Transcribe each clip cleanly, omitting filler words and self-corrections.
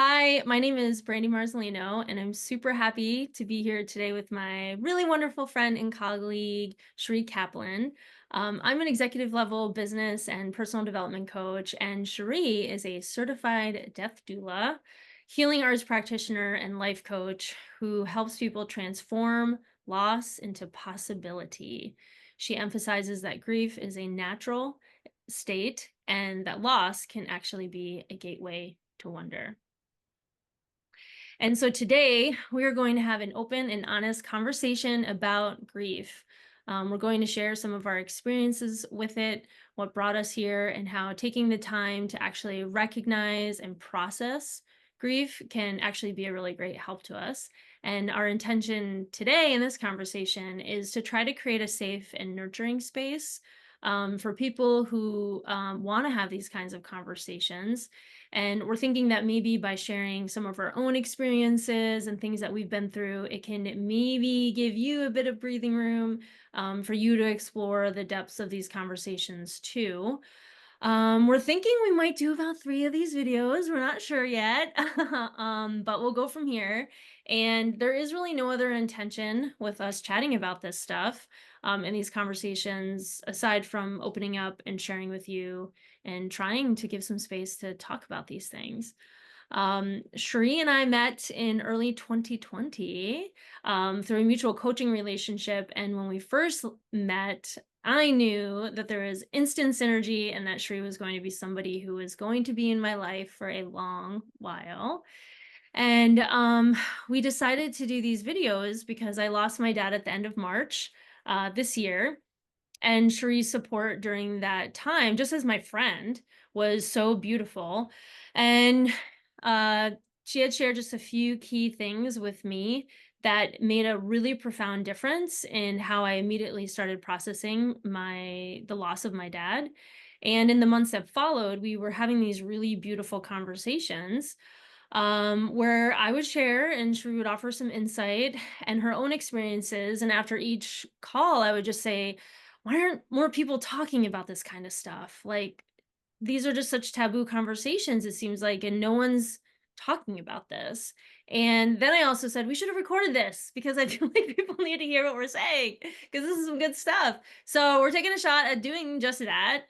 Hi, my name is Brandi Marzolino, and I'm super happy to be here today with my really wonderful friend and colleague, Cherie Kaplan. I'm an executive level business and personal development coach, and Cherie is a certified death doula, healing arts practitioner, and life coach who helps people transform loss into possibility. She emphasizes that grief is a natural state and that loss can actually be a gateway to wonder. And so today we're going to have an open and honest conversation about grief. We're going to share some of our experiences with it, what brought us here, and how taking the time to actually recognize and process grief can actually be a really great help to us. And our intention today in this conversation is to try to create a safe and nurturing space for people who want to have these kinds of conversations. And we're thinking that maybe by sharing some of our own experiences and things that we've been through, it can maybe give you a bit of breathing room for you to explore the depths of these conversations too. We're thinking we might do about 3 of these videos. We're not sure yet, but we'll go from here. And there is really no other intention with us chatting about this stuff in these conversations, aside from opening up and sharing with you and trying to give some space to talk about these things. Cherie and I met in early 2020 through a mutual coaching relationship. And when we first met, I knew that there was instant synergy and that Cherie was going to be somebody who was going to be in my life for a long while. And we decided to do these videos because I lost my dad at the end of March this year. And Cherie's support during that time, just as my friend, was so beautiful. And uh, she had shared just a few key things with me that made a really profound difference in how I immediately started processing the loss of my dad. And in the months that followed, we were having these really beautiful conversations where I would share and she would offer some insight and her own experiences. And after each call, I would just say, why aren't more people talking about this kind of stuff? Like, these are just such taboo conversations, it seems like, and no one's talking about this. And then I also said, we should have recorded this because I feel like people need to hear what we're saying because this is some good stuff. So we're taking a shot at doing just that.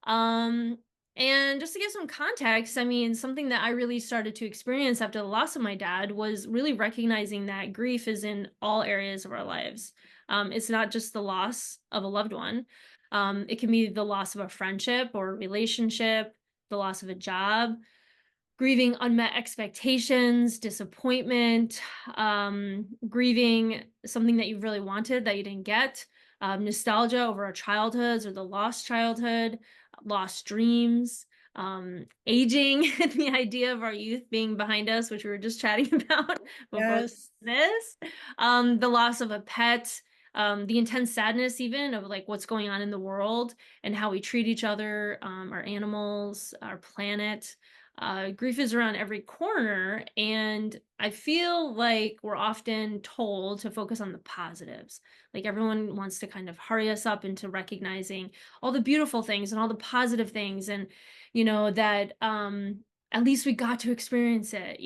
Um, and just to give some context, I mean, something that I really started to experience after the loss of my dad was really recognizing that grief is in all areas of our lives. It's not just the loss of a loved one. It can be the loss of a friendship or a relationship, the loss of a job, grieving unmet expectations, disappointment, grieving something that you really wanted that you didn't get, nostalgia over our childhoods or the lost childhood, lost dreams, aging, and the idea of our youth being behind us, which we were just chatting about before Yes. this, the loss of a pet, the intense sadness even of like what's going on in the world and how we treat each other, our animals, our planet. Grief is around every corner, and I feel like we're often told to focus on the positives. Like everyone wants to kind of hurry us up into recognizing all the beautiful things and all the positive things, and that at least we got to experience it,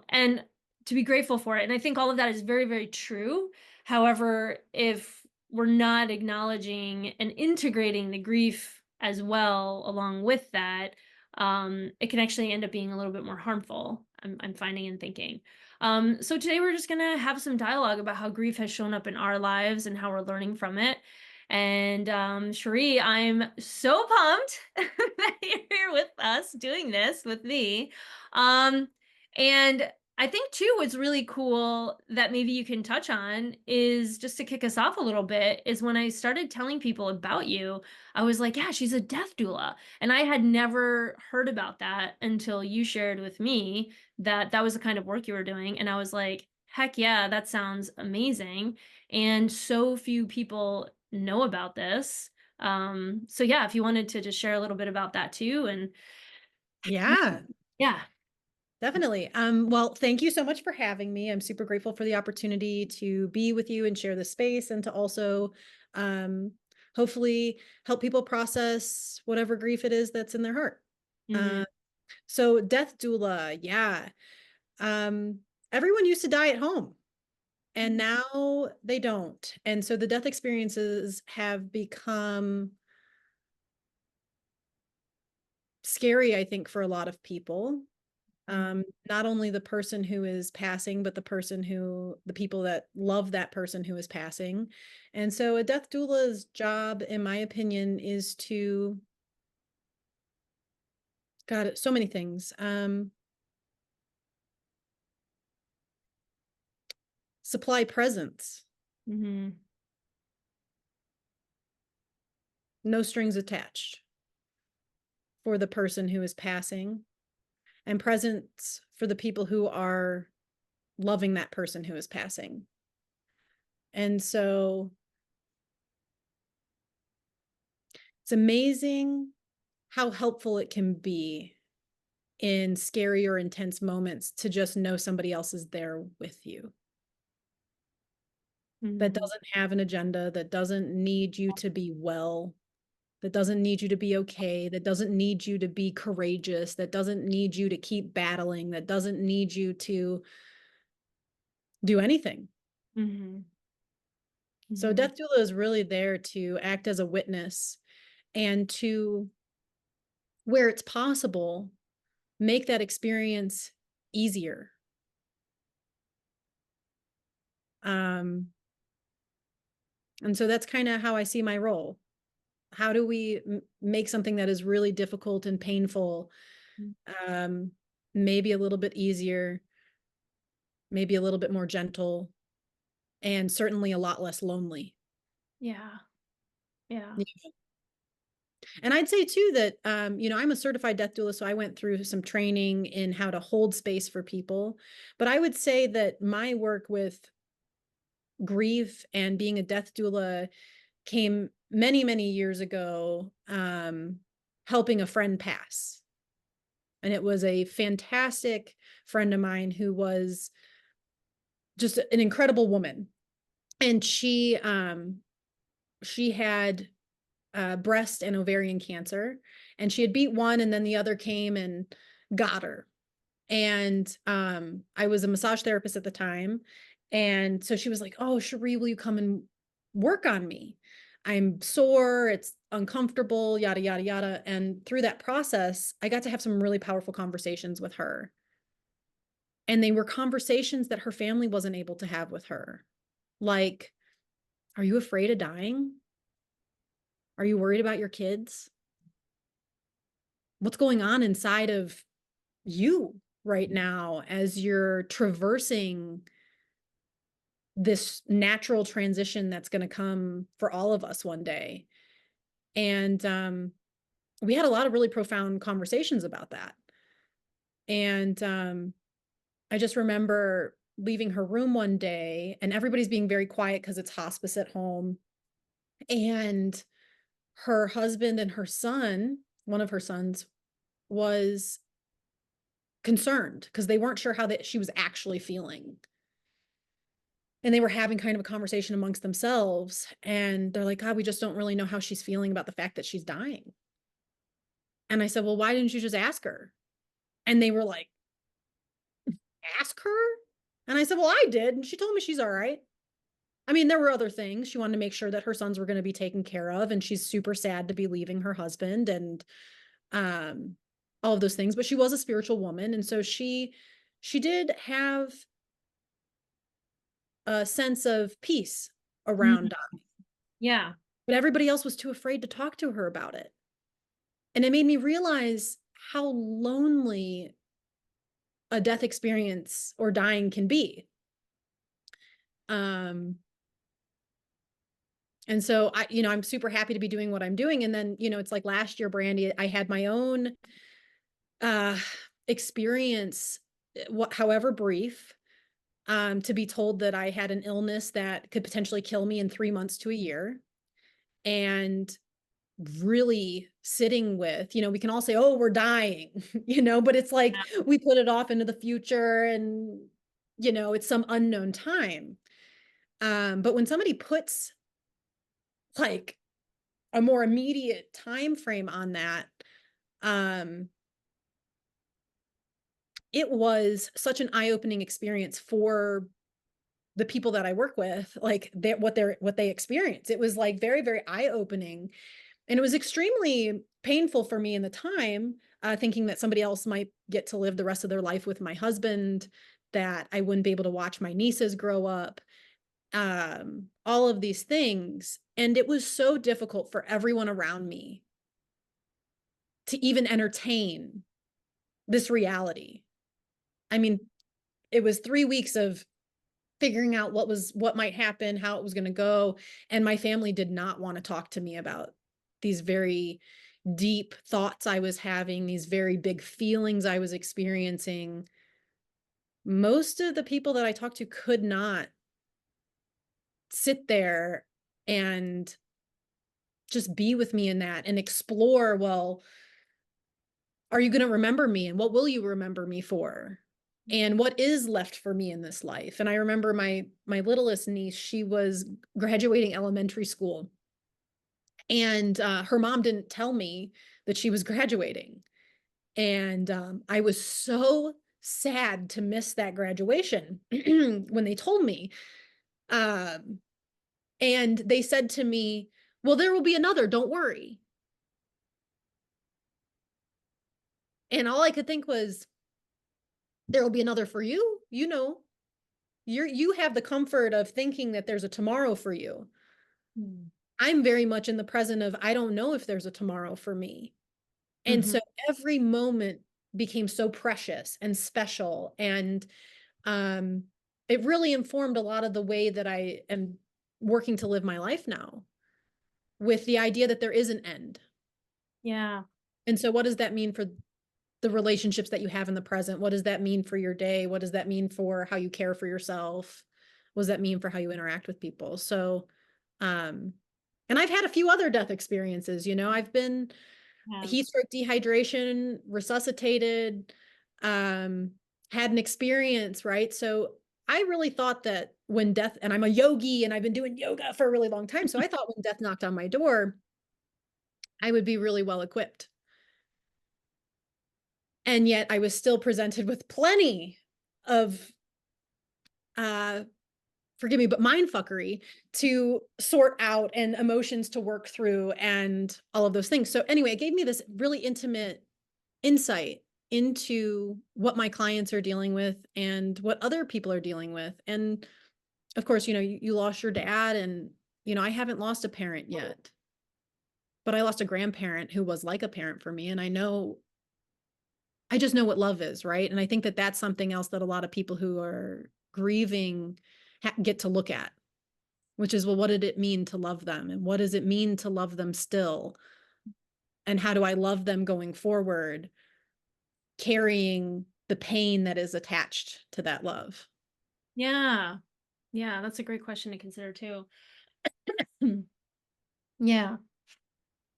and to be grateful for it. And I think all of that is very, very true. However, if we're not acknowledging and integrating the grief as well along with that, it can actually end up being a little bit more harmful, I'm finding and thinking. So today we're just gonna have some dialogue about how grief has shown up in our lives and how we're learning from it. And Cherie, I'm so pumped that you're here with us doing this with me. And I think too, what's really cool that maybe you can touch on is just to kick us off a little bit is when I started telling people about you, I was like, yeah, she's a death doula. And I had never heard about that until you shared with me that that was the kind of work you were doing. And I was like, heck yeah, that sounds amazing. And so few people know about this. So yeah, if you wanted to just share a little bit about that too. And Yeah, yeah. definitely. Well, thank you so much for having me. I'm super grateful for the opportunity to be with you and share the space and to also um, hopefully help people process whatever grief it is that's in their heart. Mhm. Uh, so death doula, yeah. um, everyone used to die at home, and Mhm. now they don't. And so the death experiences have become scary, I think, for a lot of people. Mhm. Not only the person who is passing, but the people that love that person who is passing. And so a death doula's job, in my opinion, is to, God, so many things. Supply presence, Mhm. no strings attached for the person who is passing, and presence for the people who are loving that person who is passing. And so it's amazing how helpful it can be in scary or intense moments to just know somebody else is there with you, that Mhm. doesn't have an agenda, that doesn't need you to be well, that doesn't need you to be okay, that doesn't need you to be courageous, that doesn't need you to keep battling, that doesn't need you to do anything. Mhm. So Mhm. death doula is really there to act as a witness and to, where it's possible, make that experience easier. Um, and so that's kind of how I see my role. How do we make something that is really difficult and painful, Mhm. um, maybe a little bit easier, maybe a little bit more gentle, and certainly a lot less lonely? Yeah. Yeah. Yeah. And I'd say too that, I'm a certified death doula, so I went through some training in how to hold space for people. But I would say that my work with grief and being a death doula came many, many years ago, helping a friend pass. And it was a fantastic friend of mine who was just an incredible woman. And she had breast and ovarian cancer, and she had beat one, and then the other came and got her. And I was a massage therapist at the time, and so she was like, "Oh, Cherie, will you come and work on me? I'm sore, it's uncomfortable, yada yada yada." And through that process, I got to have some really powerful conversations with her, and they were conversations that her family wasn't able to have with her. Like, "Are you afraid of dying? Are you worried about your kids? What's going on inside of you right now as you're traversing this natural transition that's going to come for all of us one day?" And we had a lot of really profound conversations about that. And I just remember leaving her room one day, and everybody's being very quiet because it's hospice at home. And her husband and her son, one of her sons, was concerned because they weren't sure how she was actually feeling. And they were having kind of a conversation amongst themselves. And they're like, "God, we just don't really know how she's feeling about the fact that she's dying." And I said, "Well, why didn't you just ask her?" And they were like, "Ask her?" And I said, "Well, I did. And she told me she's all right." I mean, there were other things. She wanted to make sure that her sons were going to be taken care of. And she's super sad to be leaving her husband, and um, all of those things. But she was a spiritual woman. And so she did have a sense of peace Mhm. around us, Yeah. but everybody else was too afraid to talk to her about it. And it made me realize how lonely a death experience or dying can be. Um, and so I'm super happy to be doing what I'm doing. And then, it's like last year, Brandi, I had my own uh experience, however brief, to be told that I had an illness that could potentially kill me in 3 months to a year. And really sitting with, we can all say, "Oh, we're dying," but it's like we put it off into the future, and it's some unknown time. But when somebody puts like a more immediate time frame on that, um it was such an eye-opening experience for the people that I work with, like what they experience. It was like very, very eye-opening. And it was extremely painful for me in the time, thinking that somebody else might get to live the rest of their life with my husband, that I wouldn't be able to watch my nieces grow up, all of these things. And it was so difficult for everyone around me to even entertain this reality. I mean, it was 3 weeks of figuring out what might happen, how it was going to go. And my family did not want to talk to me about these very deep thoughts I was having, these very big feelings I was experiencing. Most of the people that I talked to could not sit there and just be with me in that and explore, well, are you going to remember me, and what will you remember me for? And what is left for me in this life? And I remember my littlest niece, she was graduating elementary school, and her mom didn't tell me that she was graduating. And I was so sad to miss that graduation when they told me. Um, and they said to me, well, there will be another, don't worry. And all I could think was, there will be another for you. You know, you have the comfort of thinking that there's a tomorrow for you. Mm. I'm very much in the present of, I don't know if there's a tomorrow for me. And Mhm. so every moment became so precious and special. And um, it really informed a lot of the way that I am working to live my life now, with the idea that there is an end. Yeah. And so, what does that mean for the relationships that you have in the present? What does that mean for your day? What does that mean for how you care for yourself? What does that mean for how you interact with people? So, um, and I've had a few other death experiences. I've been Yeah. heat stroke, dehydration, resuscitated, um, had an experience, right? So I really thought that when death, and I'm a yogi and I've been doing yoga for a really long time. So I thought when death knocked on my door, I would be really well equipped. And yet I was still presented with plenty of, uh, forgive me, but mind fuckery to sort out and emotions to work through and all of those things. So anyway, it gave me this really intimate insight into what my clients are dealing with and what other people are dealing with. And of course, you lost your dad, and I haven't lost a parent yet, but I lost a grandparent who was like a parent for me. And I just know what love is, right? And I think that that's something else that a lot of people who are grieving get to look at, which is, well, what did it mean to love them? And what does it mean to love them still? And how do I love them going forward, carrying the pain that is attached to that love? Yeah. Yeah, that's a great question to consider too. Yeah.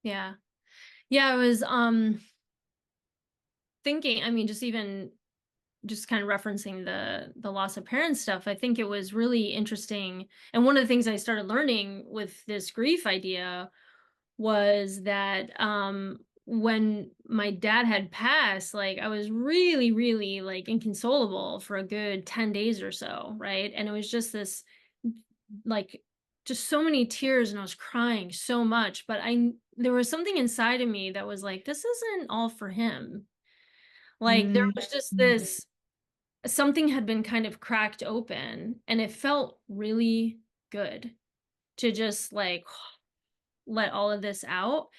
Yeah. Yeah, I was thinking, I mean, just kind of referencing the loss of parents stuff. I think it was really interesting. And one of the things I started learning with this grief idea was that when my dad had passed, like I was really, really like inconsolable for a good 10 days or so, right? And it was just this like just so many tears, and I was crying so much, but I there was something inside of me that was like, this isn't all for him. Like there Mm. was just this something had been kind of cracked open, and it felt really good to just like let all of this out.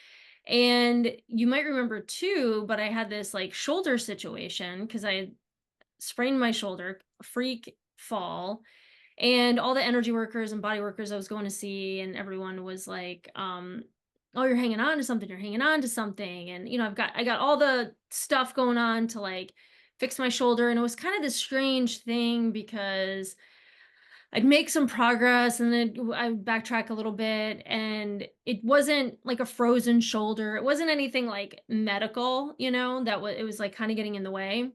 And you might remember too, but I had this like shoulder situation because I had sprained my shoulder, freak fall, and all the energy workers and body workers I was going to see, and everyone was like, oh, you're hanging on to something, you're hanging on to something. And I got all the stuff going on to like fix my shoulder. And it was kind of this strange thing because I'd make some progress and then I would backtrack a little bit, and it wasn't like a frozen shoulder. It wasn't anything like medical, that was it was like kind of getting in the way.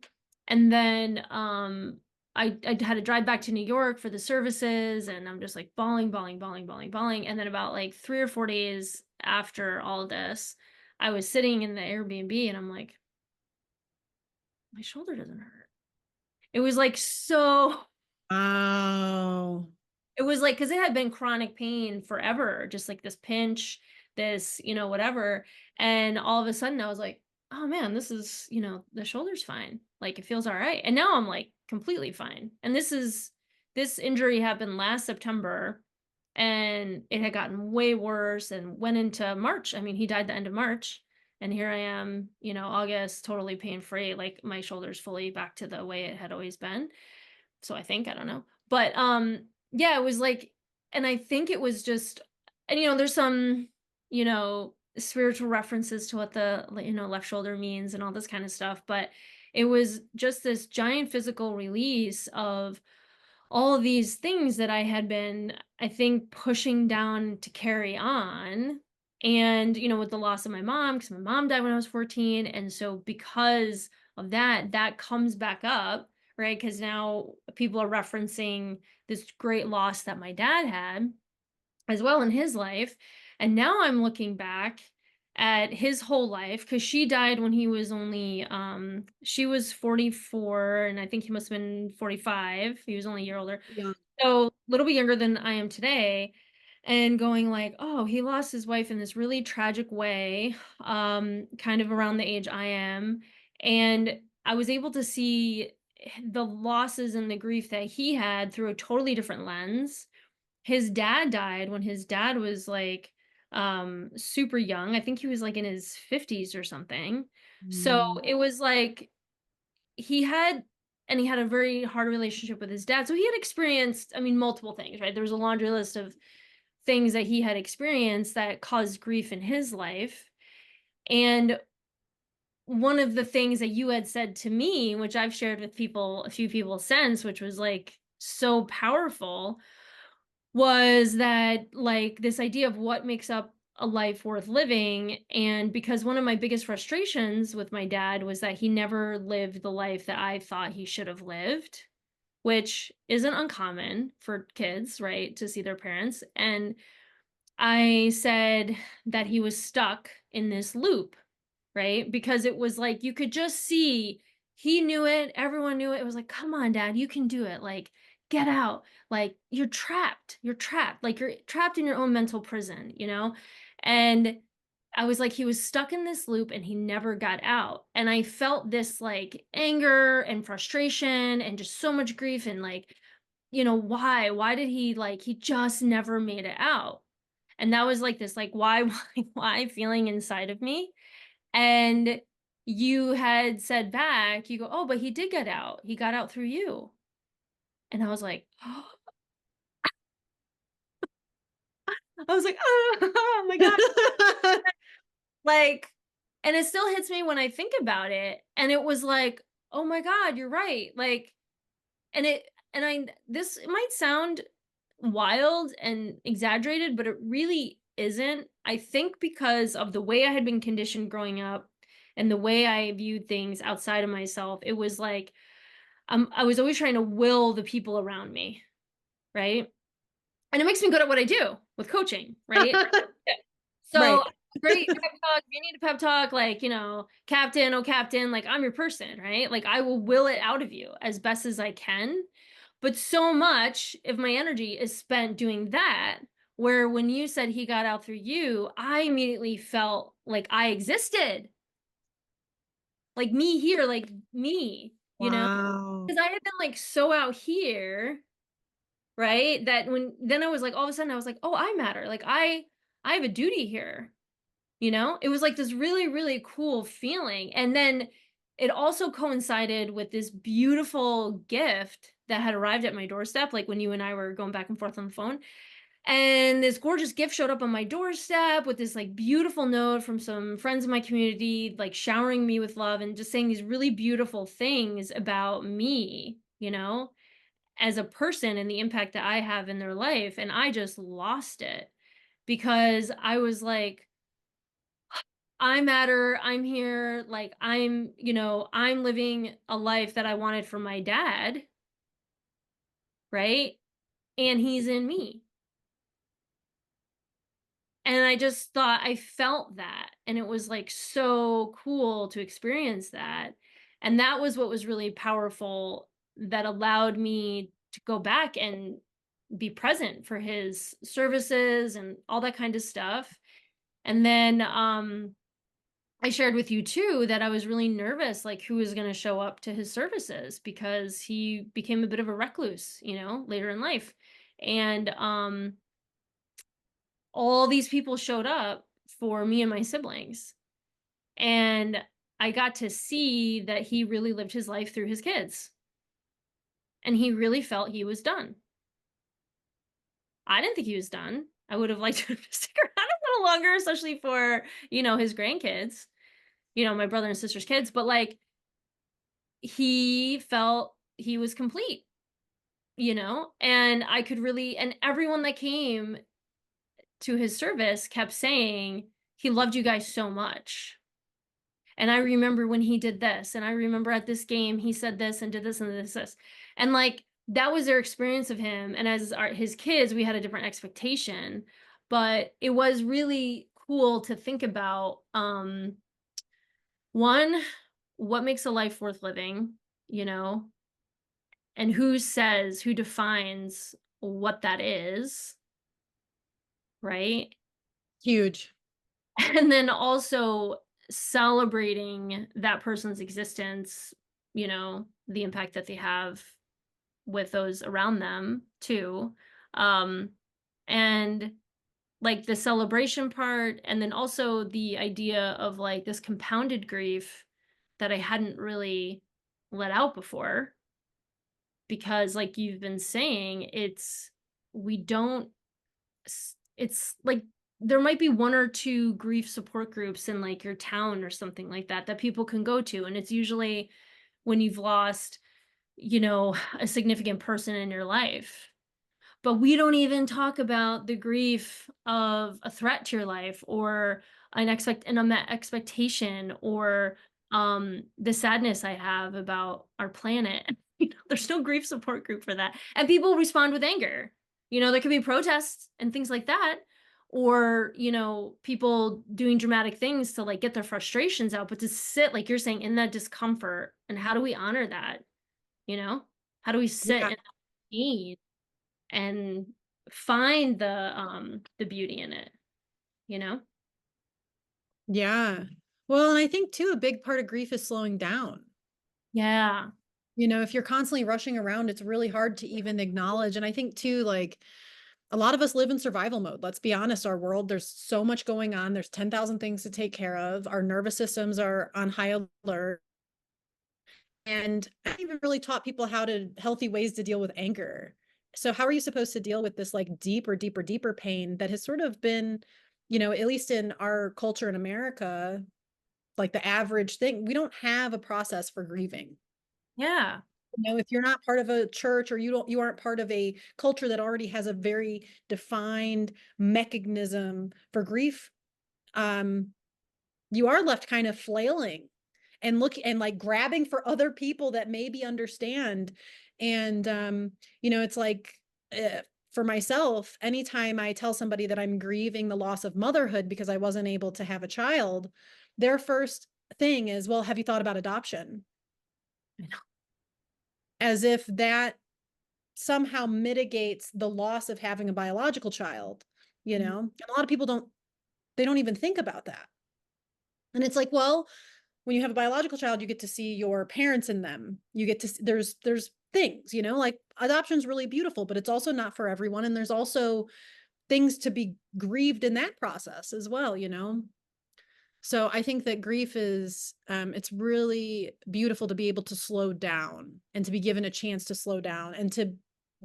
And then I had to drive back to New York for the services, and I'm just like bawling, bawling, bawling, bawling, bawling. And then about like 3 or 4 days after all this, I was sitting in the Airbnb and I'm like, my shoulder doesn't hurt. It was like so Wow. it was like, because it had been chronic pain forever, just like this pinch, this, whatever. And all of a sudden I was like, oh man, this is, the shoulder's fine. Like it feels all right. And now I'm like completely fine. And this injury happened last September and it had gotten way worse and went into March. I mean, he died the end of March. And here I am, August, totally pain free. Like my shoulder's fully back to the way it had always been. So I think, I don't know. But yeah, it was like, and I think it was just, and there's some, spiritual references to what the, left shoulder means and all this kind of stuff, but it was just this giant physical release of all of these things that I had been, I think, pushing down to carry on. And, with the loss of my mom, because my mom died when I was 14. And so because of that, that comes back up, right? Because now people are referencing this great loss that my dad had as well in his life. And now I'm looking back at his whole life because she died when he was only she was 44 and I think he must have been 45. He was only a year older. Yeah. So, a little bit younger than I am today, and going like, "Oh, he lost his wife in this really tragic way, kind of around the age I am." And I was able to see the losses and the grief that he had through a totally different lens. His dad died when his dad was like super young. I think he was like in his 50s or something. So, Mm. it was like he had he had a very hard relationship with his dad. So he had experienced, I mean, multiple things, right? There was a laundry list of things that he had experienced that caused grief in his life. And one of the things that you had said to me, which I've shared with people, a few people since, which was like so powerful, was that like this idea of what makes up a life worth living. And because one of my biggest frustrations with my dad was that he never lived the life that I thought he should have lived, which isn't uncommon for kids, right, to see their parents. And I said that he was stuck in this loop, right? Because it was like you could just see he knew it, everyone knew it. It was like, "Come on, dad, you can do it. Like, get out. Like, you're trapped. You're trapped. Like you're trapped in your own mental prison, you know?" And I was like he was stuck in this loop and he never got out. And I felt this like anger and frustration and just so much grief and like, why? Why did he like he just never made it out? And that was like this like why why feeling inside of me. And you had said back, you go, "Oh, but he did get out. He got out through you." And I was like, I was like, "Oh my God." Like, and it still hits me when I think about it. And it was like, "Oh my God, you're right." Like, and this it might sound wild and exaggerated, but it really isn't. I think because of the way I had been conditioned growing up and the way I viewed things outside of myself, it was like I was always trying to will the people around me, right? And it makes me good at what I do with coaching, right? So Right. great pep talk. You need a pep talk, like, captain, oh captain, like I'm your person, right? Like I will will it out of you as best as I can. But so much of my energy is spent doing that. Where when you said he got out through you, I immediately felt like I existed, like me here, like me, Wow. because I had been like so out here, right? That when then I was like, all of a sudden I was like, oh, I matter. Like I have a duty here. It was like this really, really cool feeling. And then it also coincided with this beautiful gift that had arrived at my doorstep, like when you and I were going back and forth on the phone. And this gorgeous gift showed up on my doorstep with this like beautiful note from some friends in my community, like showering me with love and just saying these really beautiful things about me, as a person and the impact that I have in their life. And I just lost it because I was like, I matter. I'm here. Like I'm living a life that I wanted for my dad, right? And he's in me. And I just thought I felt that. And it was like so cool to experience that. And that was what was really powerful that allowed me to go back and be present for his services and all that kind of stuff. And then I shared with you too that I was really nervous, like who was going to show up to his services because he became a bit of a recluse, later in life. And all these people showed up for me and my siblings. And I got to see that he really lived his life through his kids. And he really felt he was done. I didn't think he was done. I would have liked him to stick around a little longer, especially for, his grandkids, my brother and sister's kids. But like, he felt he was complete, and I could really, and everyone that came to his service kept saying, he loved you guys so much. And I remember when he did this, and I remember at this game, he said this and did this and this. And like, that was their experience of him. And as his kids, we had a different expectation, but it was really cool to think about, one, what makes a life worth living, you know, and who defines what that is, right? Huge. And then also celebrating that person's existence, the impact that they have with those around them too. And like the celebration part, and then also the idea of like this compounded grief that I hadn't really let out before, because like you've been saying, we don't it's like there might be one or two grief support groups in like your town or something like that that people can go to, and it's usually when you've lost, a significant person in your life. But we don't even talk about the grief of a threat to your life, or an unmet expectation, or the sadness I have about our planet. There's no grief support group for that. And people respond with anger. There could be protests and things like that, or, people doing dramatic things to like get their frustrations out, but to sit, like you're saying, in that discomfort, and how do we honor that? You know? How do we sit Yeah. in that pain and find the beauty in it, you know? Yeah. Well, and I think too, a big part of grief is slowing down. Yeah. If you're constantly rushing around, it's really hard to even acknowledge. And I think too, like a lot of us live in survival mode. Let's be honest, our world, there's so much going on. There's 10,000 things to take care of. Our nervous systems are on high alert. And I haven't even really taught people how to healthy ways to deal with anger. So how are you supposed to deal with this like deeper pain that has sort of been, at least in our culture in America, like the average thing, we don't have a process for grieving. Yeah. If you're not part of a church, or you aren't part of a culture that already has a very defined mechanism for grief, um, you are left kind of flailing and look and like grabbing for other people that maybe understand. And it's like for myself, anytime I tell somebody that I'm grieving the loss of motherhood because I wasn't able to have a child, their first thing is, well, have you thought about adoption? As if that somehow mitigates the loss of having a biological child, Mhm. and a lot of people don't even think about that. And it's like, well, when you have a biological child, you get to see your parents in them. You get to there's things, like adoption's really beautiful, but it's also not for everyone, and there's also things to be grieved in that process as well. So I think that grief is it's really beautiful to be able to slow down and to be given a chance to slow down and to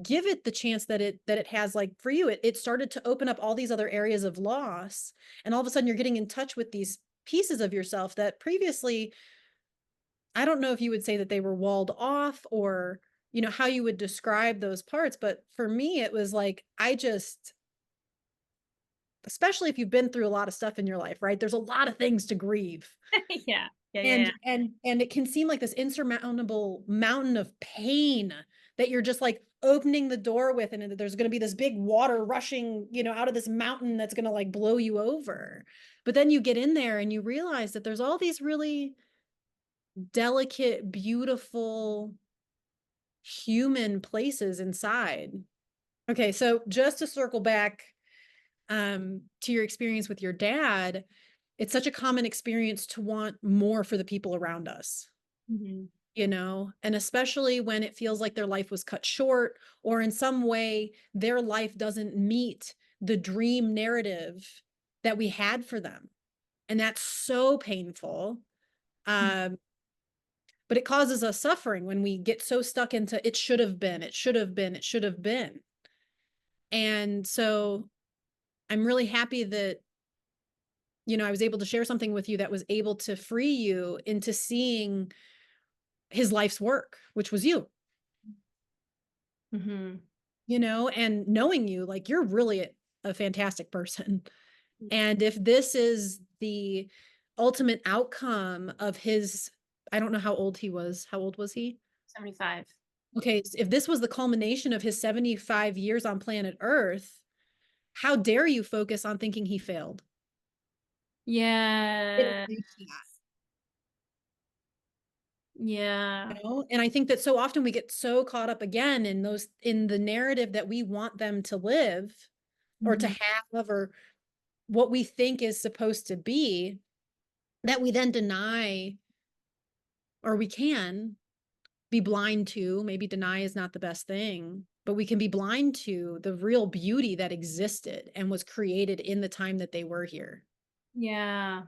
give it the chance that it has. Like for you, it started to open up all these other areas of loss, and all of a sudden you're getting in touch with these pieces of yourself that previously, I don't know if you would say that they were walled off, or how you would describe those parts, but for me it was like I just, especially if you've been through a lot of stuff in your life, right? There's a lot of things to grieve. Yeah. Yeah, yeah, And yeah. and it can seem like this insurmountable mountain of pain that you're just like opening the door with, and there's going to be this big water rushing, out of this mountain that's going to like blow you over. But then you get in there and you realize that there's all these really delicate, beautiful human places inside. Okay, so just to circle back to your experience with your dad, it's such a common experience to want more for the people around us, Mhm. you know, and especially when it feels like their life was cut short or in some way their life doesn't meet the dream narrative that we had for them. And that's so painful. Um, but it causes us suffering when we get so stuck into it should have been, it should have been, it should have been. And so I'm really happy that, you know, I was able to share something with you that was able to free you into seeing his life's work, which was you, Mhm. you know, and knowing you, like you're really a fantastic person. And if this is the ultimate outcome of his, I don't know how old he was. How old was he? 75. Okay, if this was the culmination of his 75 years on planet Earth, how dare you focus on thinking he failed? Didn't Yeah. think that, Yeah. you know? And I think that so often we get so caught up again in those in the narrative that we want them to live or to Mhm. have or what we think is supposed to be that we then deny or we can be blind to, maybe deny is not the best thing, but we can be blind to the real beauty that existed and was created in the time that they were here. Yeah.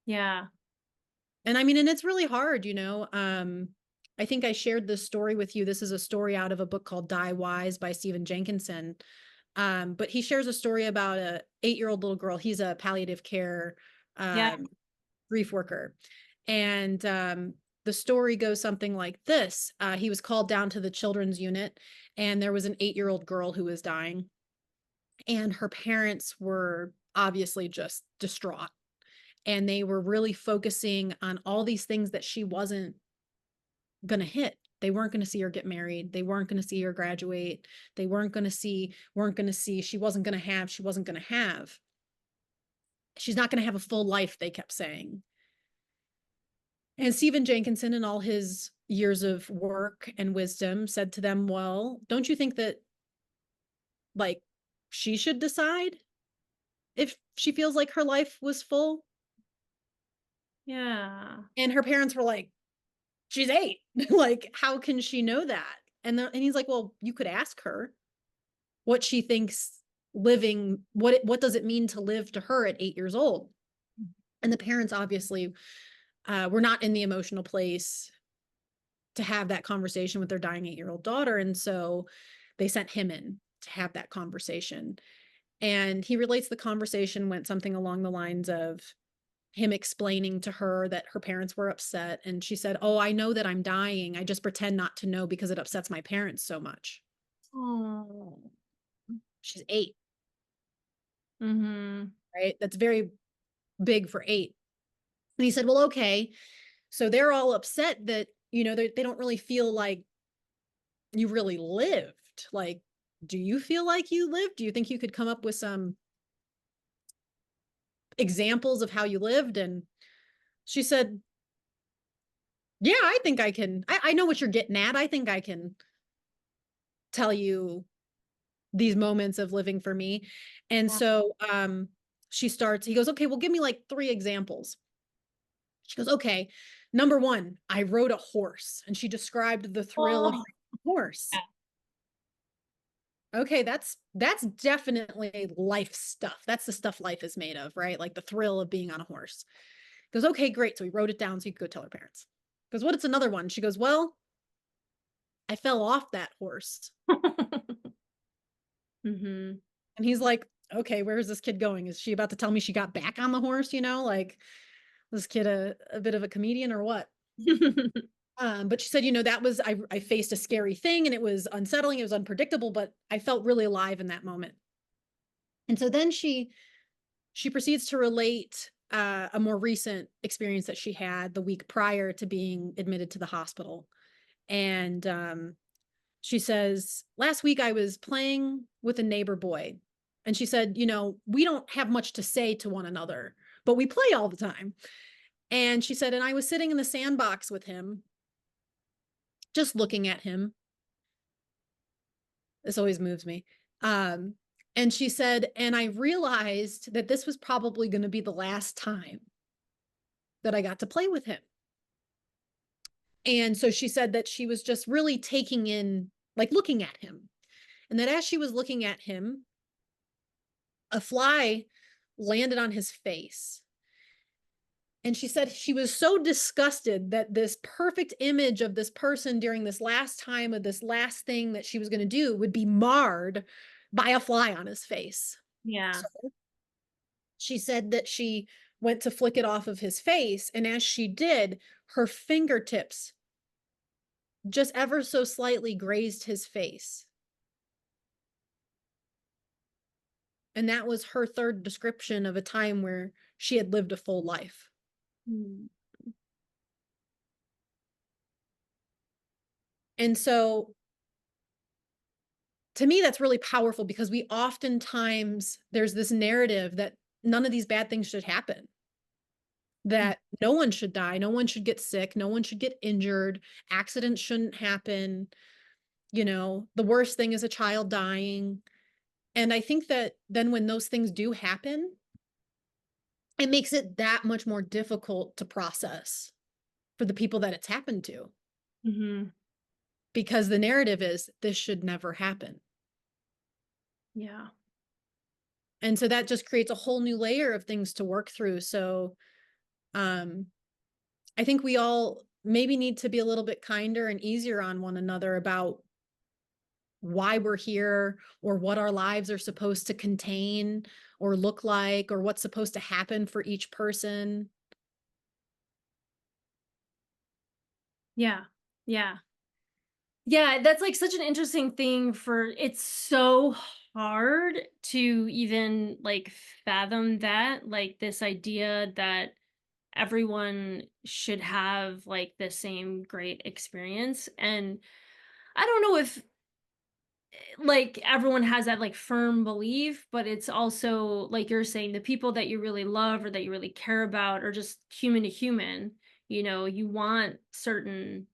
Yeah. And I mean, and it's really hard, you know. I think I shared this story with you. This is a story out of a book called Die Wise by Stephen Jenkinson. But he shares a story about a 8-year-old little girl. He's a palliative care Yeah. um, grief worker. And the story goes something like this. He was called down to the children's unit, and there was an 8-year-old girl who was dying, and her parents were obviously just distraught. And they were really focusing on all these things that she wasn't going to hit. They weren't going to see her get married. They weren't going to see her graduate. They weren't going to see, she wasn't going to have. She's not going to have a full life, they kept saying. And Stephen Jenkinson, in all his years of work and wisdom, said to them, well, don't you think that, like, she should decide if she feels like her life was full? Yeah. And her parents were like, she's 8. Like, how can she know that? And he's like, well, you could ask her what she thinks living, what does it mean to live to her at 8 years old? And the parents obviously were not in the emotional place to have that conversation with their dying 8-year-old daughter. And so they sent him in to have that conversation. And he relates the conversation went something along the lines of him explaining to her that her parents were upset. And she said, oh, I know that I'm dying. I just pretend not to know because it upsets my parents so much. Oh. She's 8, Mhm. right? That's very big for 8. And he said, well, okay. So they're all upset that, you know, they don't really feel like you really lived. Like, do you feel like you lived? Do you think you could come up with some examples of how you lived? And she said, yeah, I think I can. I know what you're getting at. I think I can tell you these moments of living for me. And Yeah. so he goes, okay, well, give me like 3 examples. She goes, okay, number 1, I rode a horse. And she described the thrill of Oh. riding a horse. Yeah. Okay, that's definitely life stuff. That's the stuff life is made of, right? Like the thrill of being on a horse. Goes, okay, great. So he wrote it down so he could go tell her parents. Goes, what? It's another one. She goes, well, I fell off that horse. Mhm. And he's like, okay, where is this kid going? Is she about to tell me she got back on the horse? You know, like this kid a bit of a comedian or what? But she said, you know, that was I faced a scary thing and it was unsettling, it was unpredictable, but I felt really alive in that moment. And so then she proceeds to relate a more recent experience that she had the week prior to being admitted to the hospital. And she says, last week I was playing with a neighbor boy. And she said, you know, we don't have much to say to one another, but we play all the time. And she said, and I was sitting in the sandbox with him, just looking at him. This always moves me. Um, and she said, and I realized that this was probably going to be the last time that I got to play with him. And so she said that she was just really taking in, like looking at him. And that as she was looking at him, a fly landed on his face. And she said she was so disgusted that this perfect image of this person during this last time of this last thing that she was going to do would be marred by a fly on his face. Yeah. So she said that she went to flick it off of his face. And as she did, her fingertips just ever so slightly grazed his face. And that was her third description of a time where she had lived a full life. Mm. And so to me, that's really powerful because we oftentimes, there's this narrative that none of these bad things should happen, that no one should die, no one should get sick, no one should get injured, accidents shouldn't happen. The worst thing is a child dying. And I think that then when those things do happen, it makes it that much more difficult to process for the people that it's happened to, Mhm. because the narrative is this should never happen. Yeah. And so that just creates a whole new layer of things to work through. So um, I think we all maybe need to be a little bit kinder and easier on one another about why we're here or what our lives are supposed to contain or look like or what's supposed to happen for each person. Yeah. Yeah. Yeah, that's like such an interesting thing for it's so hard to even like fathom that, like this idea that everyone should have like the same great experience. And I don't know if like everyone has that like firm belief, but it's also like you're saying the people that you really love or that you really care about are just human to human. You want certain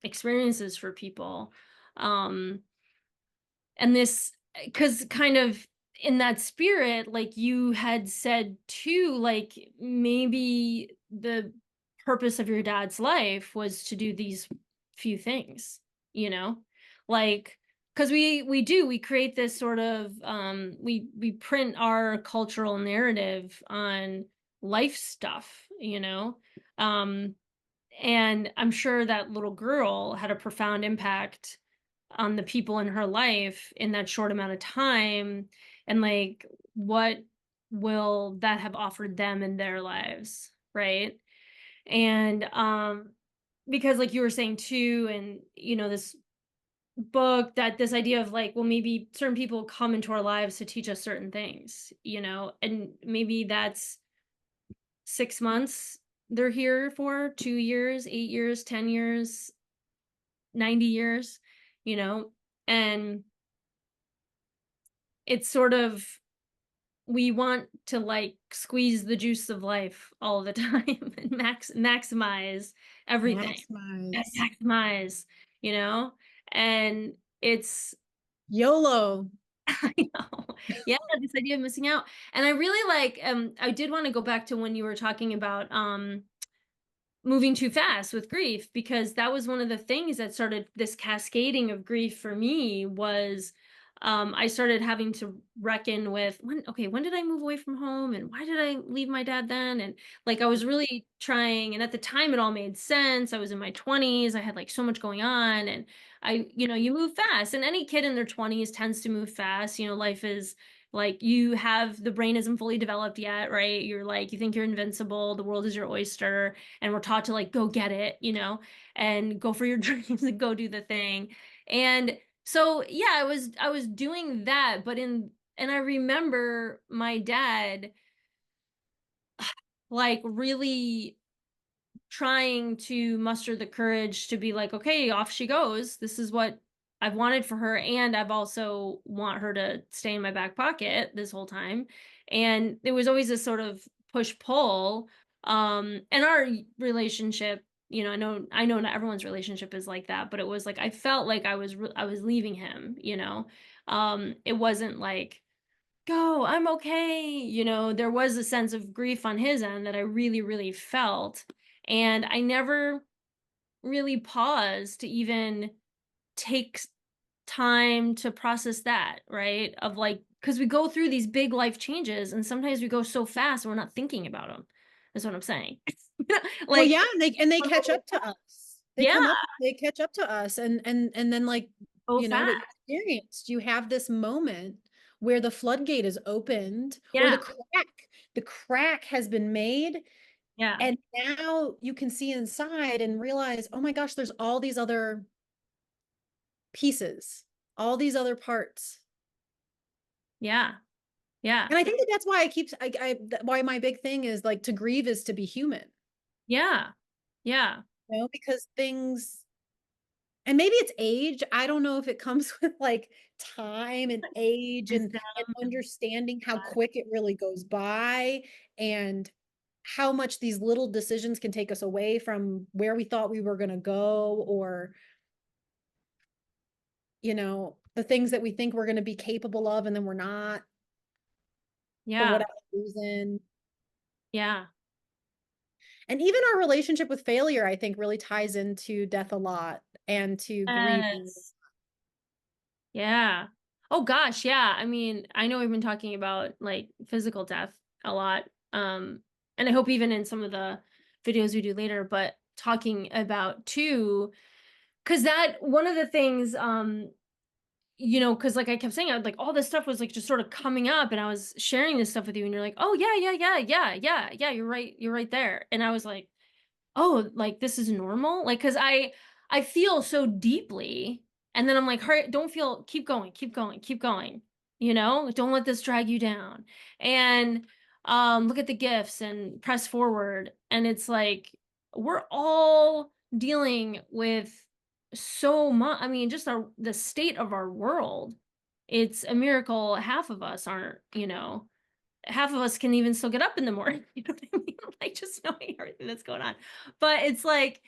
experiences for people. Um and this because kind of in that spirit, like you had said too, like maybe the purpose of your dad's life was to do these few things, you know? Like because we create this sort of we print our cultural narrative on life stuff, and I'm sure that little girl had a profound impact on the people in her life in that short amount of time. And like, what will that have offered them in their lives? Right. And because like you were saying too, and this book, that this idea of like, well, maybe certain people come into our lives to teach us certain things, and maybe that's 6 months they're here for, 2 years, 8 years, 10 years, 90 years, you know, and it's sort of we want to like squeeze the juice of life all the time and maximize everything. Gotta Maximize. maximize, you know? And it's YOLO. I know. Yeah, this idea of missing out. And I really like I did want to go back to when you were talking about moving too fast with grief, because that was one of the things that started this cascading of grief for me was I started having to reckon with when did I move away from home and why did I leave my dad then, and like I was really trying, and at the time it all made sense. I was in my 20s, I had like so much going on, and you move fast, and any kid in their 20s tends to move fast. Life is like the brain isn't fully developed yet, right? You're like you think you're invincible, the world is your oyster, and we're taught to like go get it, and go for your dreams and go do the thing. And so yeah, I was doing that, but and I remember my dad like really trying to muster the courage to be like, okay, off she goes. This is what I've wanted for her, and I've also want her to stay in my back pocket this whole time. And there was always this sort of push pull. And our relationship you know, I know not everyone's relationship is like that, but it was like I felt like I was leaving him, you know. It wasn't like, go, I'm okay. You know, there was a sense of grief on his end that I really, really felt. And I never really paused to even take time to process that, right? Of like, because we go through these big life changes and sometimes we go so fast and we're not thinking about them. That's what I'm saying. Well, Like, yeah, and they catch up to us. yeah, They catch up to us, and then like, go what fast. you experienced, you have this moment where the floodgate is opened, or Yeah, the crack has been made, yeah, and now you can see inside and realize, oh my gosh, there's all these other pieces, all these other parts. yeah, yeah, And I think that that's why why my big thing is like, to grieve is to be human, yeah, yeah. because things, and maybe it's age. I don't know if it comes with like time and age, Wisdom. and understanding how quick it really goes by, and how much these little decisions can take us away from where we thought we were going to go, or the things that we think we're going to be capable of, and then we're not, for Yeah, whatever reason. yeah. And even our relationship with failure, I think, really ties into death a lot, and to grieving. Yes. Yeah. Oh gosh, yeah. I mean, I know we've been talking about like physical death a lot. And I hope even in some of the videos we do later, but talking about too, because that one of the things, because like I kept saying, like all this stuff was like just sort of coming up, and I was sharing this stuff with you, and you're like, oh yeah, yeah, yeah, yeah, yeah, yeah, you're right there. And I was like, oh, like this is normal, like because I feel so deeply, and then I'm like, hurry, don't feel, keep going, keep going, keep going, don't let this drag you down. And look at the gifts and press forward. And it's like we're all dealing with so much. I mean, just the state of our world. It's a miracle half of us aren't, half of us can even still get up in the morning. You know what I mean? Like just knowing everything that's going on. But it's like,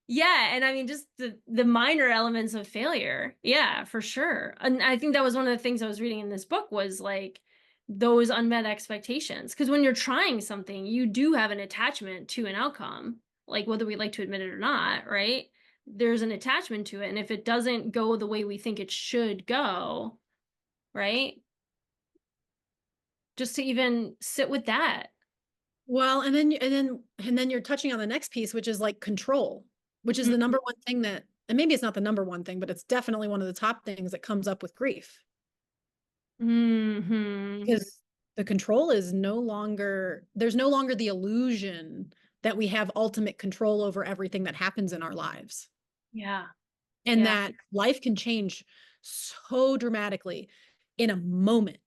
yeah, and I mean just the minor elements of failure. Yeah, for sure. And I think that was one of the things I was reading in this book was like those unmet expectations. Because when you're trying something, you do have an attachment to an outcome, like whether we like to admit it or not, right? There's an attachment to it. And if it doesn't go the way we think it should go, right? Just to even sit with that. Well, and then you're touching on the next piece, which is like control, which is the number one thing that, and maybe it's not the number one thing, but it's definitely one of the top things that comes up with grief. Hmm. Because the control is no longer, there's no longer the illusion that we have ultimate control over everything that happens in our lives, Yeah. and Yeah. that life can change so dramatically in a moment.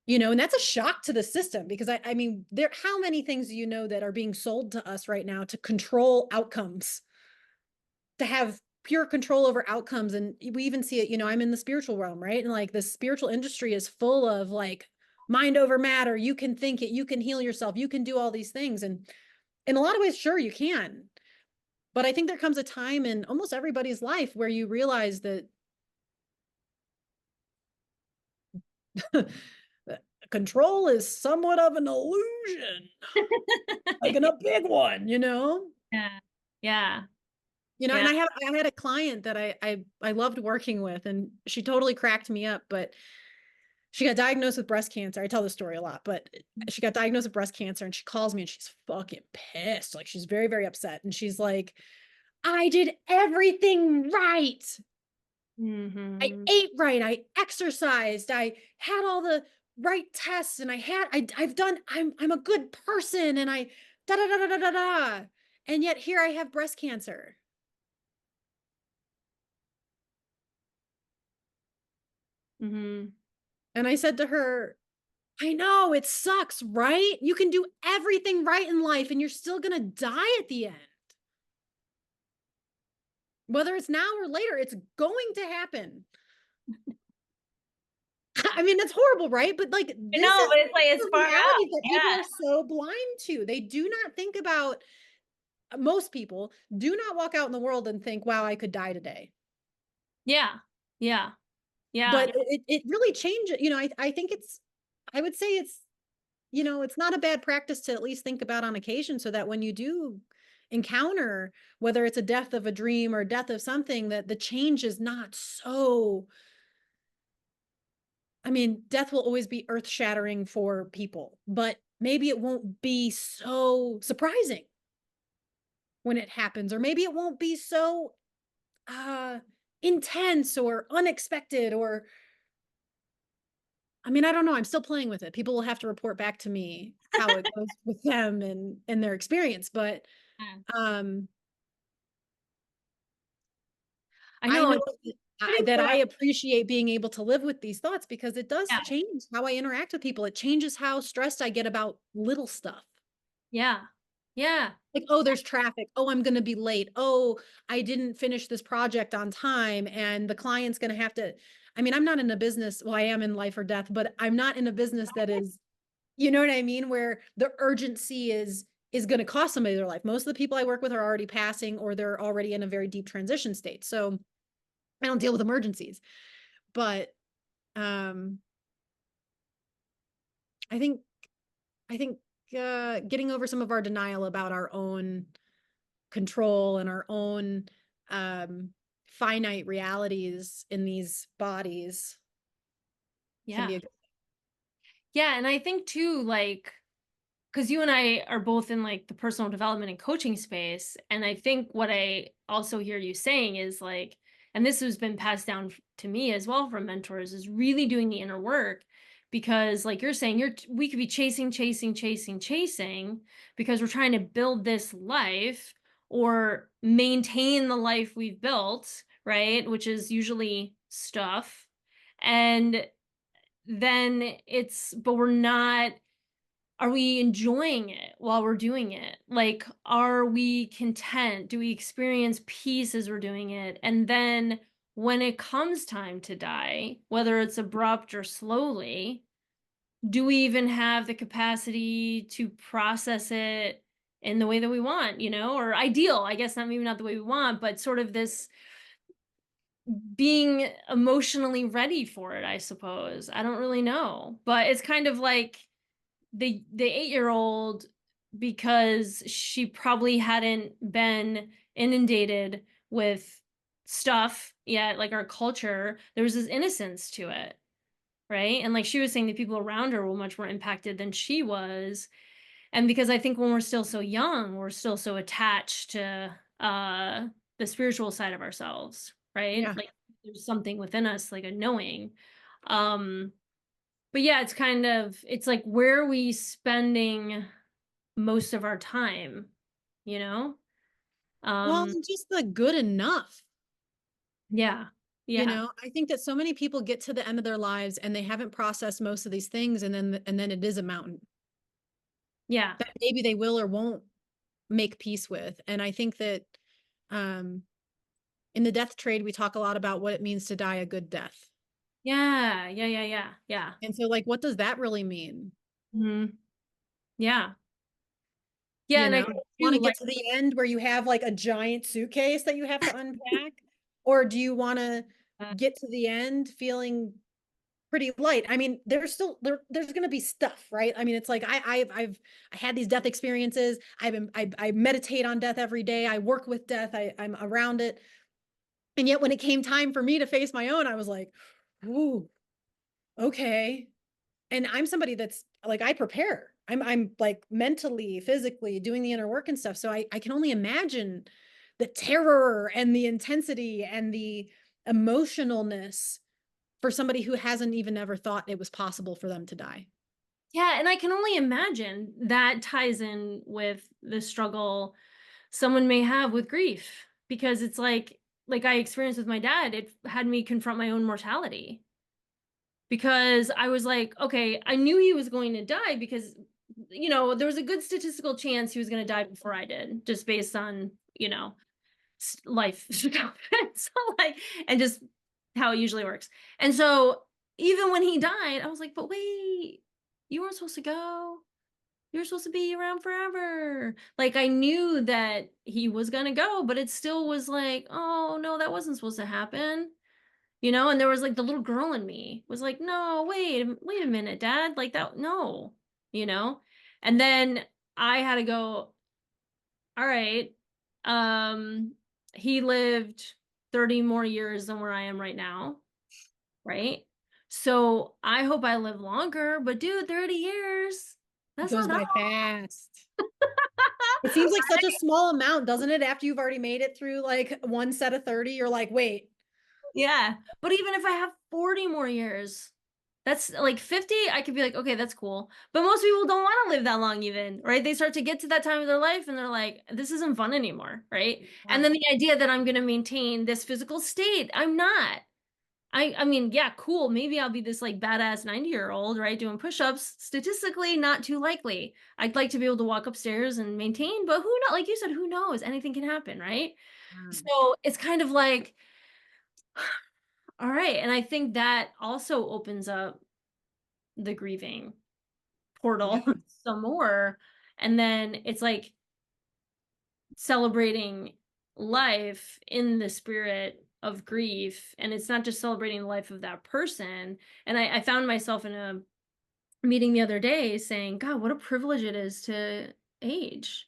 And that's a shock to the system, because I mean, how many things do you know that are being sold to us right now to control outcomes, to have pure control over outcomes? And we even see it, I'm in the spiritual realm, right? And like the spiritual industry is full of like mind over matter. You can think it, you can heal yourself, you can do all these things. And in a lot of ways, sure, you can. But I think there comes a time in almost everybody's life where you realize that control is somewhat of an illusion, like in a big one. Yeah. Yeah. And Yeah. I had a client that I loved working with, and she totally cracked me up, but she got diagnosed with breast cancer. I tell this story a lot, but she got diagnosed with breast cancer, and she calls me and she's fucking pissed. Like, she's very, very upset. And she's like, I did everything right. I Hmm. ate right. I exercised. I had all the right tests, and I've done, I'm a good person, and I da da da da da da da. And yet here I have breast cancer. Hmm. And I said to her, I know it sucks, right? You can do everything right in life and you're still going to die at the end. Whether it's now or later, it's going to happen. I mean, that's horrible, right? But like, I this know, is but it's like it's the far out. reality that people Yeah. are so blind to. They do not think about most people do not walk out in the world and think, wow, I could die today. Yeah. Yeah. Yeah. But it really changes, I think I would say it's not a bad practice to at least think about on occasion so that when you do encounter, whether it's a death of a dream or death of something, that the change is not so, I mean, death will always be earth shattering for people, but maybe it won't be so surprising when it happens, or maybe it won't be so uh intense or unexpected, or I mean, I don't know, I'm still playing with it. People will have to report back to me how it goes with them and their experience, but Yeah. um I I know know it's that pretty that I proactive. appreciate being able to live with these thoughts because it does Yeah. change how I interact with people. It changes how stressed I get about little stuff. Yeah. Yeah. Like, "Oh, there's traffic. Oh, I'm gonna be late. Oh, I didn't finish this project on time, and the client's gonna have to." I mean, I'm not in a business, well, I am in life or death, but I'm not in a business that is, you know what I mean, where the urgency is gonna cost somebody their life. Most of the people I work with are already passing or they're already in a very deep transition state, so I don't deal with emergencies. But, um, I think I think, getting over some of our denial about our own control and our own finite realities in these bodies can Yeah. be a good. Yeah. And I think too, like, because you and I are both in like the personal development and coaching space. And I think what I also hear you saying is like, and this has been passed down to me as well from mentors, is really doing the inner work. Because like you're saying, we could be chasing, chasing, chasing, chasing because we're trying to build this life or maintain the life we've built, right? Which is usually stuff. And then but we're not, are we enjoying it while we're doing it? Like, are we content? Do we experience peace as we're doing it? And then when it comes time to die, whether it's abrupt or slowly, do we even have the capacity to process it in the way that we want, or ideal, I guess, not maybe not the way we want, but sort of this being emotionally ready for it, I suppose. I don't really know. But it's kind of like the 8-year-old, because she probably hadn't been inundated with stuff yet, like our culture, there was this innocence to it, right? And like she was saying, the people around her were much more impacted than she was. And because I think when we're still so young, we're still so attached to the spiritual side of ourselves, right? Yeah. Like there's something within us, like a knowing. Um, but yeah, it's like, where are we spending most of our time, you know? Well, Um, and just the good enough. yeah. Yeah. I think that so many people get to the end of their lives and they haven't processed most of these things, and then it is a mountain Yeah. that maybe they will or won't make peace with. And I think that um in the death trade we talk a lot about what it means to die a good death. Yeah. Yeah. Yeah. Yeah. Yeah. And so, like, what does that really mean? Mhm. Yeah. Yeah, You and I know, think want too, to like, get to the end where you have like a giant suitcase that you have to unpack? Or do you want to uh, get to the end feeling pretty light? I mean, there's going to be stuff, right? I mean, it's like I had these death experiences. I meditate on death every day. I work with death. I'm around it. And yet when it came time for me to face my own, I was like, "Ooh, okay." And I'm somebody that's like, I prepare. I'm like mentally, physically doing the inner work and stuff. So I can only imagine the terror and the intensity and the emotionalness for somebody who hasn't even ever thought it was possible for them to die. yeah, and I can only imagine that ties in with the struggle someone may have with grief, because it's like I experienced with my dad, it had me confront my own mortality. Because I was like, okay, I knew he was going to die because, there was a good statistical chance he was going to die before I did, just based on, life stuff. So like, and just how it usually works. And so even when he died, I was like, but wait, you weren't supposed to go. you're supposed to be around forever. Like I knew that he was gonna go, but it still was like, oh no, that wasn't supposed to happen. And there was like the little girl in me was like, no, wait a minute, Dad. Like that, no, you know? And then I had to go, all right. Um, he lived 30 more years than where I am right now, right? So I hope I live longer, but dude, 30 years, It that's goes not that by long. fast. It seems like such a small amount, doesn't it? After you've already made it through like one set of 30, you're like, wait. Yeah. But even if I have 40 more years, that's like 50, I could be like, okay, that's cool. But most people don't want to live that long even, right? They start to get to that time of their life and they're like, this isn't fun anymore, right? And Yeah. then the idea that I'm going to maintain this physical state, I'm not. I mean, yeah, cool. Maybe I'll be this like badass 90-year-old, right? Doing push-ups. Statistically, not too likely. I'd like to be able to walk upstairs and maintain, but who knows? Like you said, who knows? Anything can happen, right? So it's kind of like, all right. And I think that also opens up the grieving Yeah. portal some more. And then it's like celebrating life in the spirit of grief. And it's not just celebrating the life of that person. And I found myself in a meeting the other day saying, God, what a privilege it is to age.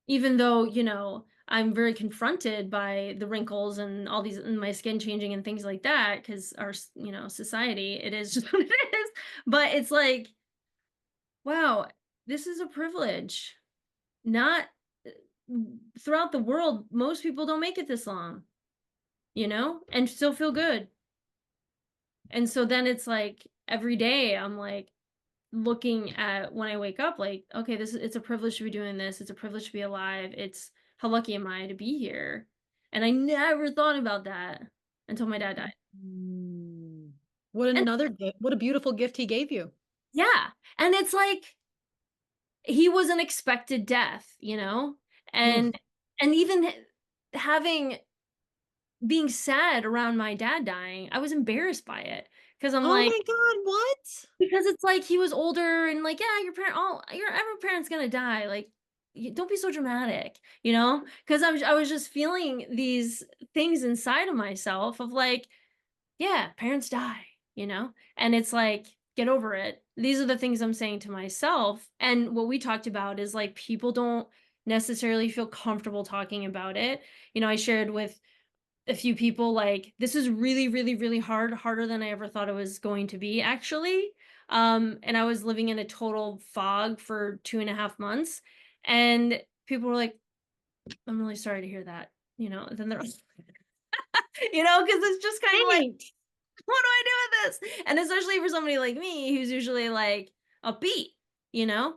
Even though, I'm very confronted by the wrinkles and all these and my skin changing and things like that because our, society, it is just what it is. But it's like, wow, this is a privilege. Not throughout the world, most people don't make it this long, and still feel good. And so then it's like every day I'm like looking at when I wake up, like, okay, it's a privilege to be doing this. It's a privilege to be alive. It's how lucky am I to be here? And I never thought about that until my dad died. Mm. What And another gift. What a beautiful gift he gave you. yeah, and it's like he was an expected death, Oof. and even having being sad around my dad dying, I was embarrassed by it because I'm Oh like, my God, what? because it's like he was older and like, yeah, every parent's gonna die. Like, don't be so dramatic, Because I was just feeling these things inside of myself of like, yeah, parents die, and it's like, get over it. These are the things I'm saying to myself. And what we talked about is like people don't necessarily feel comfortable talking about it. I shared with a few people like this is really really really hard, harder than I ever thought it was going to be actually. And I was living in a total fog for 2.5 months, and people were like, I'm really sorry to hear that, then they're because it's just kind of like, Thanks. what do I do with this? And especially for somebody like me who's usually like upbeat, you know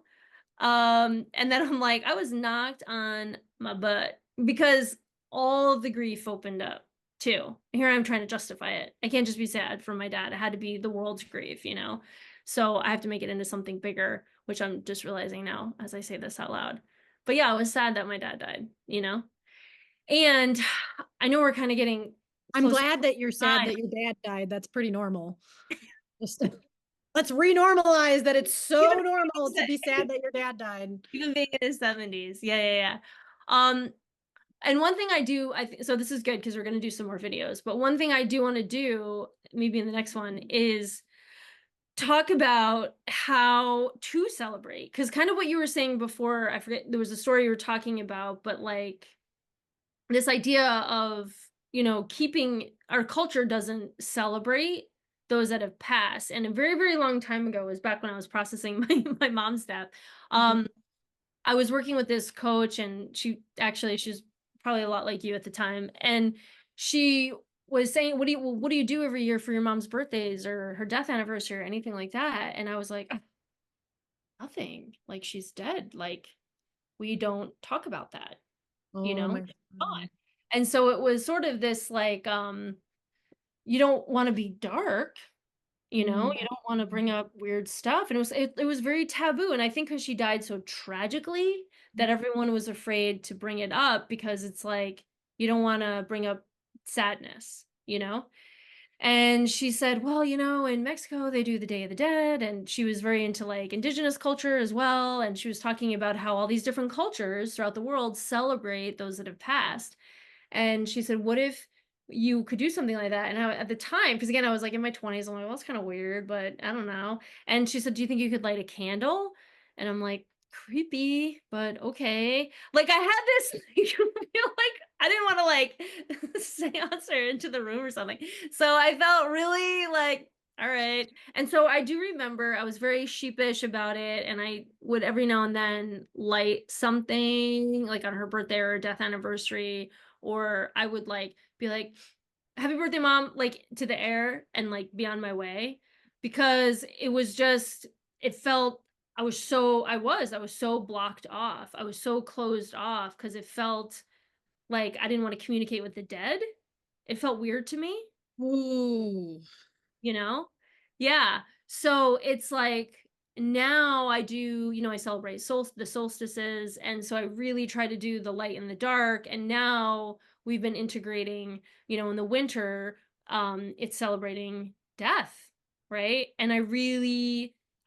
and then I'm like, I was knocked on my butt because all of the grief opened up too. Here I'm trying to justify it. I can't just be sad for my dad. It had to be the world's grief. So I have to make it into something bigger, which I'm just realizing now as I say this out loud. But yeah, I was sad that my dad died. And I know we're kind of getting I'm close to glad that you're sad time. that your dad died. That's pretty normal. Just let's renormalize that it's Even so normal to be sad that your dad died. even being in his 70s. Yeah, yeah, yeah. Um, And one thing I do, so this is good because we're going to do some more videos, but one thing I do want to do, maybe in the next one, is talk about how to celebrate. Because kind of what you were saying before, I forget, there was a story you were talking about, but like this idea of, keeping our culture doesn't celebrate those that have passed. And a very, very long time ago was back when I was processing my mom's death. Mhm. Um, I was working with this coach, and she's probably a lot like you at the time. And she was saying, what do you do every year for your mom's birthdays or her death anniversary or anything like that? And I was like, nothing. Like she's dead. Like we don't talk about that, Oh my not. God. And so it was sort of this like, you don't want to be dark, Mm. you don't want to bring up weird stuff. And it was very taboo. And I think because she died so tragically that everyone was afraid to bring it up because it's like you don't want to bring up sadness. And she said, well, in Mexico, they do the Day of the Dead. And she was very into like indigenous culture as well. And she was talking about how all these different cultures throughout the world celebrate those that have passed. And she said, what if you could do something like that? And at the time, because again, I was like in my 20s, I'm like, well, it's kind of weird, but I don't know. And she said, do you think you could light a candle? And I'm like, creepy, but okay. Like I had this, like I didn't want to like seance her into the room or something. So I felt really like, all right. And so I do remember I was very sheepish about it. And I would every now and then light something like on her birthday or death anniversary, or I would like be like, happy birthday, mom, like to the air and like be on my way because it was just, it felt, I was so blocked off. I was so closed off because it felt like I didn't want to communicate with the dead. It felt weird to me, Ooh. you know? Yeah. So it's like now I do, I celebrate the solstices. And so I really try to do the light and the dark. And now we've been integrating, in the winter, it's celebrating death, right? And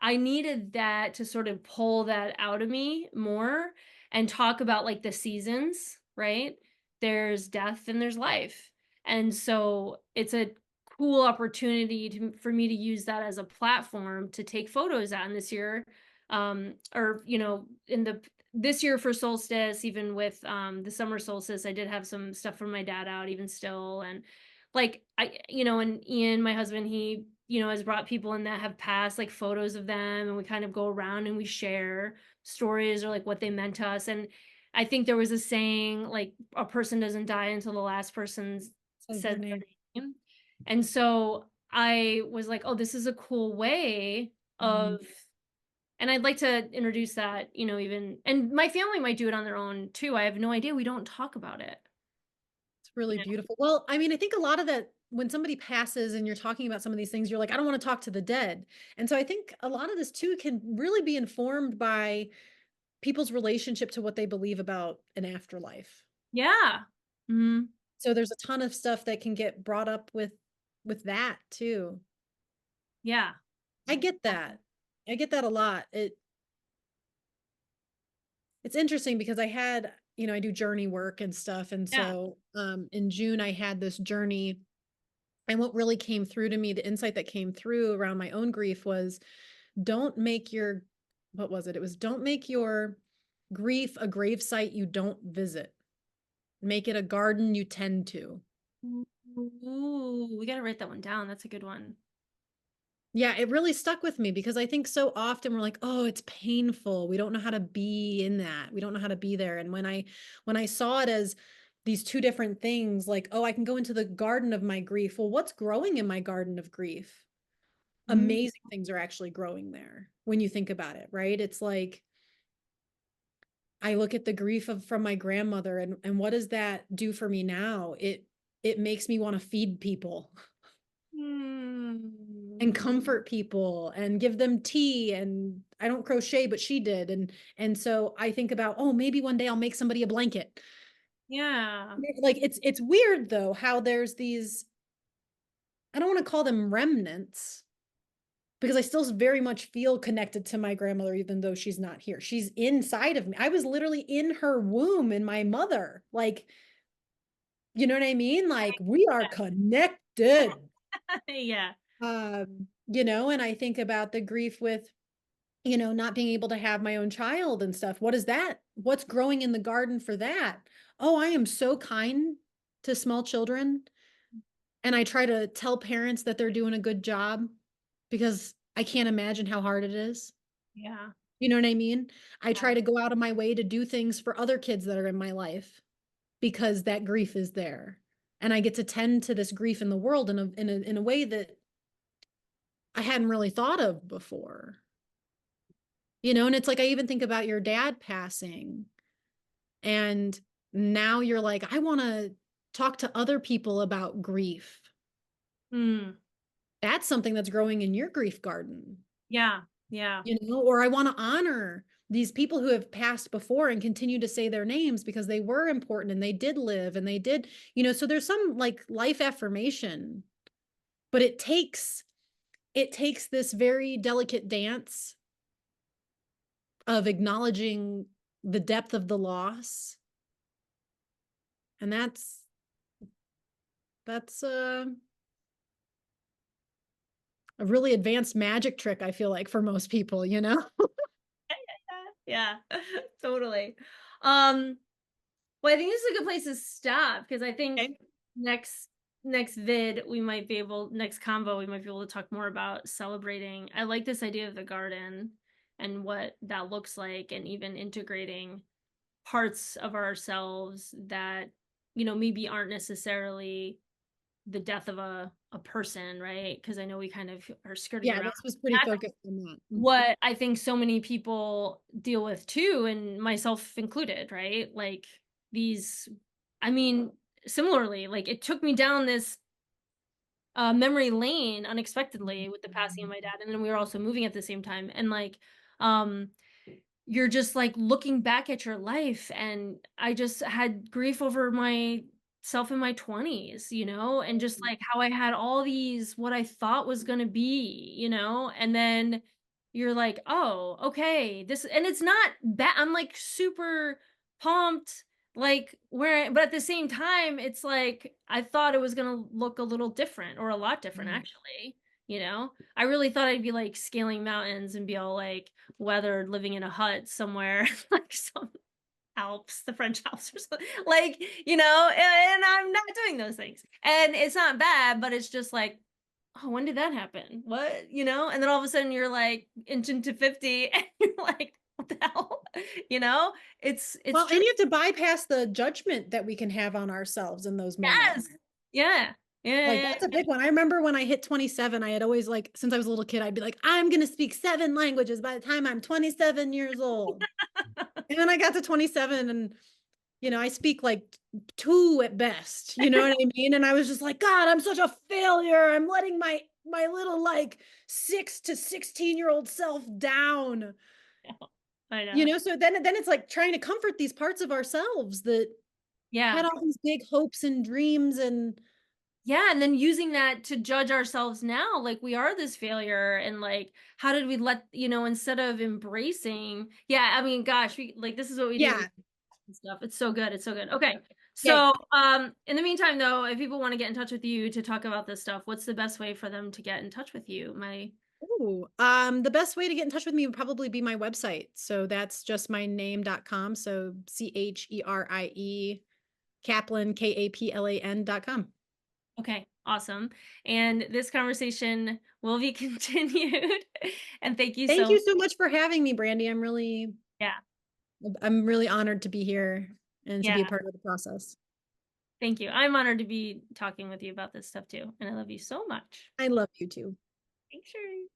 I needed that to sort of pull that out of me more and talk about like the seasons, right? There's death and there's life. And so it's a cool opportunity for me to use that as a platform to take photos out. And this year, or in the this year for solstice, even with the summer solstice, I did have some stuff from my dad out even still. And like and Ian, my husband, he has brought people in that have passed, like photos of them, and we kind of go around and we share stories or like what they meant to us. And I think there was a saying like a person doesn't die until the last person Says says their name. their name. And so I was like, oh, this is a cool way Mm. of, and I'd like to introduce that, even, and my family might do it on their own too. I have no idea. We don't talk about it. It's really beautiful. Well, I mean, I think a lot of that when somebody passes and you're talking about some of these things, you're like, I don't want to talk to the dead. And so I think a lot of this too can really be informed by people's relationship to what they believe about an afterlife. Yeah. Hmm. So there's a ton of stuff that can get brought up with that too. Yeah. I get that. I get that a lot. It's interesting because I had, I do journey work and stuff. And Yeah. so in June I had this journey. And what really came through to me, the insight that came through around my own grief was don't make your, what was it? It was don't make your grief a gravesite you don't visit. Make it a garden you tend to. Ooh, we got to write that one down. That's a good one. Yeah, it really stuck with me because I think so often we're like, "Oh, it's painful. We don't know how to be in that. We don't know how to be there." And when I saw it as these two different things, like, "Oh, I can go into the garden of my grief." Well, what's growing in my garden of grief? Mm, Amazing things are actually growing there when you think about it, right? It's like I look at the grief of from my grandmother and what does that do for me now? It makes me want to feed people and mm, comfort people and give them tea, and I don't crochet but she did, and so I think about, oh, maybe one day I'll make somebody a blanket. yeah. Like it's weird though how there's these, I don't want to call them remnants because I still very much feel connected to my grandmother even though she's not here. She's inside of me. I was literally in her womb in my mother. Like, you know what I mean? Like we are connected. Yeah. And I think about the grief with, not being able to have my own child and stuff. What is that? What's growing in the garden for that? Oh, I am so kind to small children. And I try to tell parents that they're doing a good job because I can't imagine how hard it is. Yeah. You know what I mean? I Yeah. try to go out of my way to do things for other kids that are in my life because that grief is there. And I get to tend to this grief in the world in a way that I hadn't really thought of before. And it's like I even think about your dad passing, and now you're like, I want to talk to other people about grief. Mm, That's something that's growing in your grief garden, yeah. Yeah. or I want to honor these people who have passed before and continue to say their names because they were important and they did live and they did, so there's some like life affirmation but it takes this very delicate dance of acknowledging the depth of the loss, and that's a really advanced magic trick, I feel like, for most people, you know? Yeah, totally. Um, well, I think this is a good place to stop because I think Okay. next next vid we might be able next convo we might be able to talk more about celebrating. I like this idea of the garden and what that looks like, and even integrating parts of ourselves that maybe aren't necessarily the death of a person, right? Because I know we kind of are skirting Yeah, around this was pretty that. focused on that. Mm. What I think so many people deal with too, and myself included, right? Like these, I mean, similarly, like it took me down this memory lane unexpectedly with the passing of my dad, and then we were also moving at the same time, and like, um, you're just like looking back at your life, and I just had grief over myself in my 20s, and just like how I had all these what I thought was going to be, and then you're like, "Oh, okay. This," and it's not bad. I'm like super pumped, like where but at the same time it's like I thought it was going to look a little different, or a lot different Right. actually. I really thought I'd be like scaling mountains and be all like weathered, living in a hut somewhere, like some Alps, the French Alps or something, like, and I'm not doing those things. And it's not bad, but it's just like, oh, when did that happen? What, And then all of a sudden you're like inch into 50 and you're like, what the hell? You know? It's Well, and true. you have to bypass the judgment that we can have on ourselves in those Yes. moments. Yeah. Yeah. Like, Yeah. that's a big one. I remember when I hit 27, I had always, like, since I was a little kid, I'd be like, "I'm gonna speak 7 languages by the time I'm 27 years old." And then I got to 27 and, I speak, like, 2 at best, you know what I mean? And I was just like, "God, I'm such a failure. I'm letting my little, like, 6 to 16-year-old self down." I know. So then it's like trying to comfort these parts of ourselves that had Yeah. all these big hopes and dreams and Yeah, and then using that to judge ourselves now, like we are this failure, and like how did we instead of embracing, yeah, I mean, gosh, we like this is what we do yeah, and stuff. It's so good. It's so good. Okay. yay. So, in the meantime though, if people want to get in touch with you to talk about this stuff, what's the best way for them to get in touch with you? Ooh, the best way to get in touch with me would probably be my website. So that's just my name.com. So Cherie, Kaplan, Kaplan.com. Okay, awesome. And this conversation will be continued. And thank you Thank so you so much for having me, Brandy. yeah. I'm really honored to be here and to be a Yeah. part of the process. Thank you. I'm honored to be talking with you about this stuff too. And I love you so much. I love you too. Thanks, Sherry.